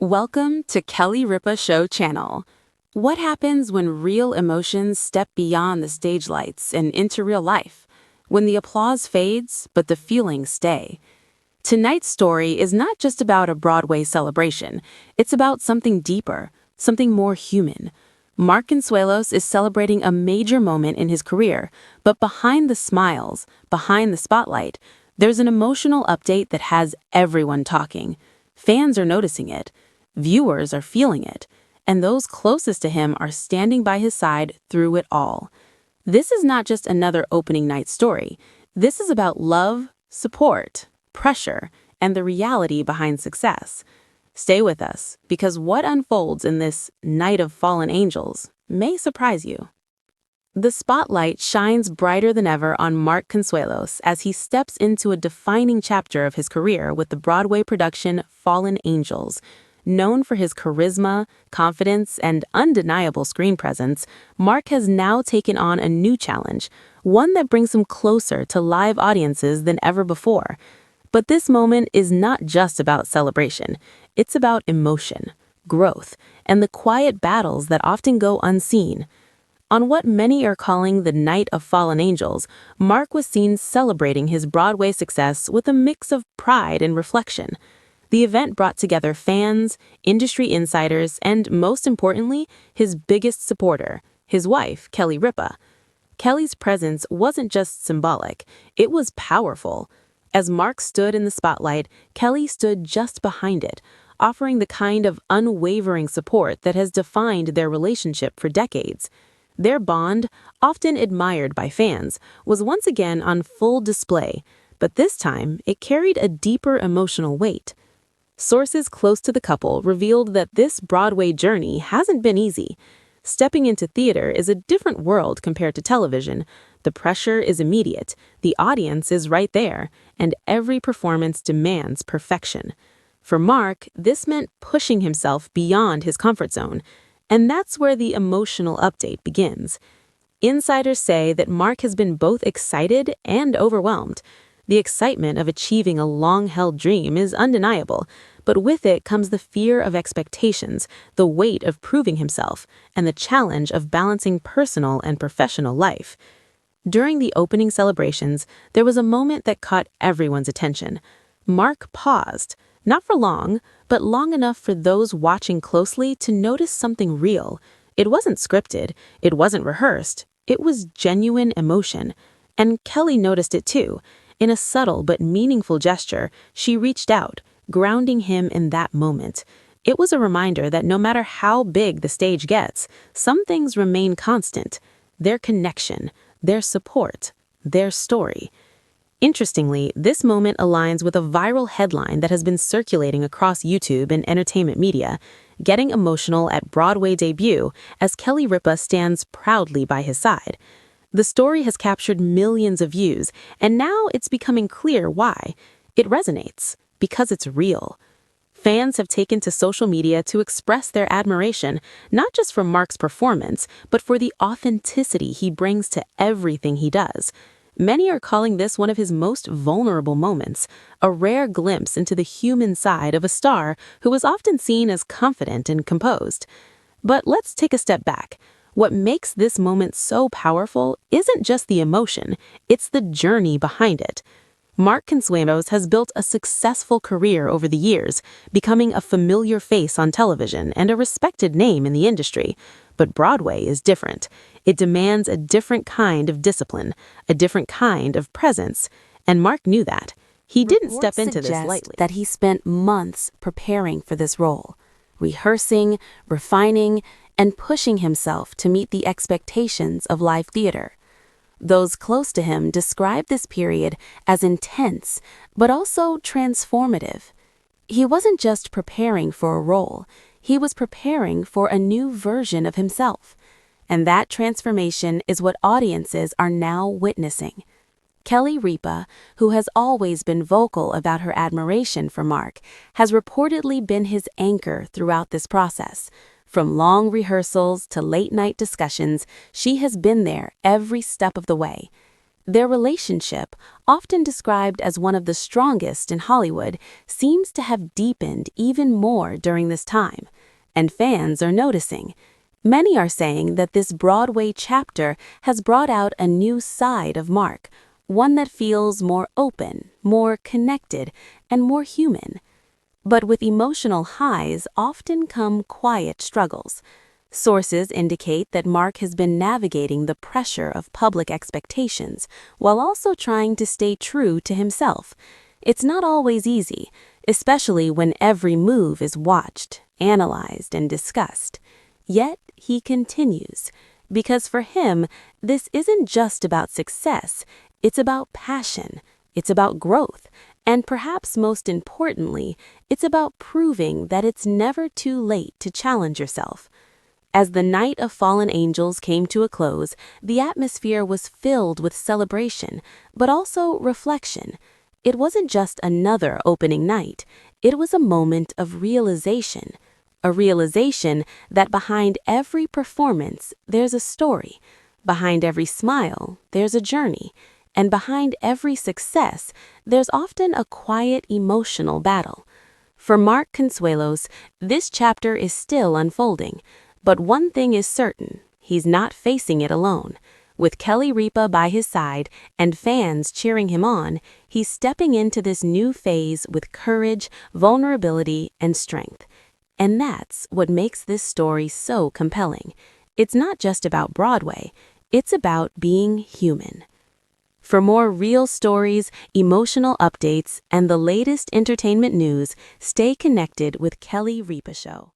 Welcome to Kelly Ripa Show channel. What happens when real emotions step beyond the stage lights and into real life? When the applause fades, but the feelings stay. Tonight's story is not just about a Broadway celebration. It's about something deeper, something more human. Mark Consuelos is celebrating a major moment in his career, but behind the smiles, behind the spotlight, there's an emotional update that has everyone talking. Fans are noticing it. Viewers are feeling it. And those closest to him are standing by his side through it all. This is not just another opening night story. This is about love, support, pressure, and the reality behind success. Stay with us, because what unfolds in this Night of Fallen Angels may surprise you. The spotlight shines brighter than ever on Mark Consuelos as he steps into a defining chapter of his career with the Broadway production Fallen Angels. Known for his charisma, confidence, and undeniable screen presence, Mark has now taken on a new challenge, one that brings him closer to live audiences than ever before. But this moment is not just about celebration. It's about emotion, growth, and the quiet battles that often go unseen. On what many are calling the Night of Fallen Angels, Mark was seen celebrating his Broadway success with a mix of pride and reflection. The event brought together fans, industry insiders, and most importantly, his biggest supporter, his wife, Kelly Ripa. Kelly's presence wasn't just symbolic, it was powerful. As Mark stood in the spotlight, Kelly stood just behind it, offering the kind of unwavering support that has defined their relationship for decades. Their bond, often admired by fans, was once again on full display, but this time it carried a deeper emotional weight. Sources close to the couple revealed that this Broadway journey hasn't been easy. Stepping into theater is a different world compared to television. The pressure is immediate, the audience is right there, and every performance demands perfection. For Mark, this meant pushing himself beyond his comfort zone, and that's where the emotional update begins. Insiders say that Mark has been both excited and overwhelmed. The excitement of achieving a long-held dream is undeniable, but with it comes the fear of expectations, the weight of proving himself, and the challenge of balancing personal and professional life. During the opening celebrations, there was a moment that caught everyone's attention. Mark paused, not for long, but long enough for those watching closely to notice something real. It wasn't scripted, it wasn't rehearsed, it was genuine emotion. And Kelly noticed it too. In a subtle but meaningful gesture, she reached out, grounding him in that moment. It was a reminder that no matter how big the stage gets, some things remain constant. Their connection, their support, their story. Interestingly, this moment aligns with a viral headline that has been circulating across YouTube and entertainment media, getting emotional at Broadway debut as Kelly Ripa stands proudly by his side. The story has captured millions of views, and now it's becoming clear why. It resonates, because it's real. Fans have taken to social media to express their admiration, not just for Mark's performance, but for the authenticity he brings to everything he does. Many are calling this one of his most vulnerable moments, a rare glimpse into the human side of a star who is often seen as confident and composed. But let's take a step back. What makes this moment so powerful isn't just the emotion, it's the journey behind it. Mark Consuelos has built a successful career over the years, becoming a familiar face on television and a respected name in the industry. But Broadway is different. It demands a different kind of discipline, a different kind of presence, and Mark knew that. He didn't step into this lightly. That he spent months preparing for this role, rehearsing, refining, and pushing himself to meet the expectations of live theater. Those close to him describe this period as intense, but also transformative. He wasn't just preparing for a role, he was preparing for a new version of himself. And that transformation is what audiences are now witnessing. Kelly Ripa, who has always been vocal about her admiration for Mark, has reportedly been his anchor throughout this process. From long rehearsals to late-night discussions, she has been there every step of the way. Their relationship, often described as one of the strongest in Hollywood, seems to have deepened even more during this time, and fans are noticing. Many are saying that this Broadway chapter has brought out a new side of Mark, one that feels more open, more connected, and more human. But with emotional highs often come quiet struggles. Sources indicate that Mark has been navigating the pressure of public expectations while also trying to stay true to himself. It's not always easy, especially when every move is watched, analyzed, and discussed. Yet he continues, because for him, this isn't just about success, it's about passion, it's about growth, and perhaps most importantly, it's about proving that it's never too late to challenge yourself. As the Night of Fallen Angels came to a close, the atmosphere was filled with celebration, but also reflection. It wasn't just another opening night, it was a moment of realization. A realization that behind every performance, there's a story. Behind every smile, there's a journey. And behind every success, there's often a quiet emotional battle. For Mark Consuelos, this chapter is still unfolding. But one thing is certain, he's not facing it alone. With Kelly Ripa by his side and fans cheering him on, he's stepping into this new phase with courage, vulnerability, and strength. And that's what makes this story so compelling. It's not just about Broadway, it's about being human. For more real stories, emotional updates, and the latest entertainment news, stay connected with Kelly Ripa Show.